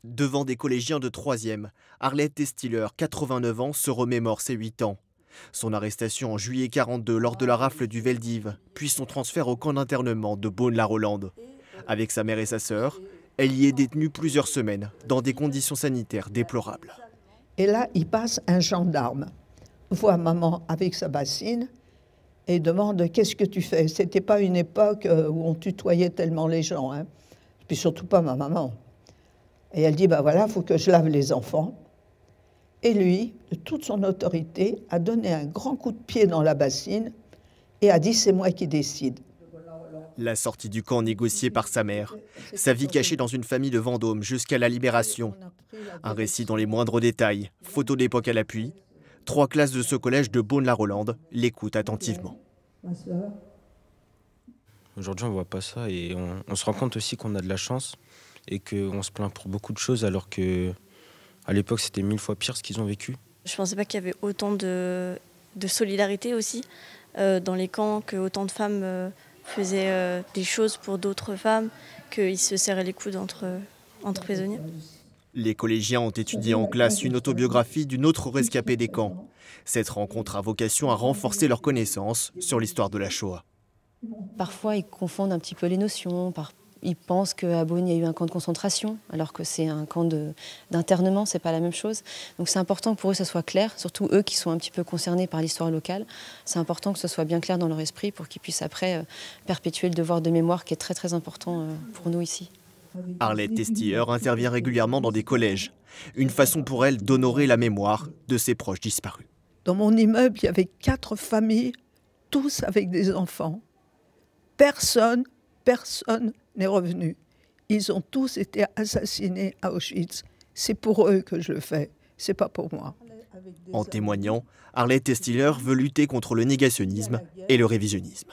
Devant des collégiens de 3e, Arlette Testiller, 89 ans, se remémore ses 8 ans. Son arrestation en juillet 42 lors de la rafle du Veldiv, puis son transfert au camp d'internement de Beaune-la-Rolande. Avec sa mère et sa sœur, elle y est détenue plusieurs semaines, dans des conditions sanitaires déplorables. Et là, il passe un gendarme, voit maman avec sa bassine et demande « Qu'est-ce que tu fais ?» C'était pas une époque où on tutoyait tellement les gens, hein. Puis surtout pas ma maman. Et elle dit « Ben voilà, il faut que je lave les enfants. » Et lui, de toute son autorité, a donné un grand coup de pied dans la bassine et a dit « C'est moi qui décide. » La sortie du camp négociée par sa mère, sa vie cachée dans une famille de Vendôme jusqu'à la libération. Un récit dans les moindres détails, photos d'époque à l'appui. 3 classes de ce collège de Beaune-la-Rolande l'écoutent attentivement. Aujourd'hui, on ne voit pas ça et on se rend compte aussi qu'on a de la chance et qu'on se plaint pour beaucoup de choses alors qu'à l'époque, c'était 1000 fois pire ce qu'ils ont vécu. Je ne pensais pas qu'il y avait autant de solidarité aussi dans les camps, que autant de femmes faisaient des choses pour d'autres femmes, qu'ils se serraient les coudes entre prisonniers. Les collégiens ont étudié en classe une autobiographie d'une autre rescapée des camps. Cette rencontre a vocation à renforcer leurs connaissances sur l'histoire de la Shoah. Parfois, ils confondent un petit peu les notions. Ils pensent qu'à Beaune, il y a eu un camp de concentration, alors que c'est un camp d'internement, c'est pas la même chose. Donc c'est important que pour eux, ça soit clair, surtout eux qui sont un petit peu concernés par l'histoire locale. C'est important que ce soit bien clair dans leur esprit pour qu'ils puissent après perpétuer le devoir de mémoire qui est très très important pour nous ici. Arlette Testiller intervient régulièrement dans des collèges. Une façon pour elle d'honorer la mémoire de ses proches disparus. Dans mon immeuble, il y avait 4 familles, tous avec des enfants. Personne n'est revenu. Ils ont tous été assassinés à Auschwitz. C'est pour eux que je le fais, c'est pas pour moi. En témoignant, Arlette Testiller veut lutter contre le négationnisme et le révisionnisme.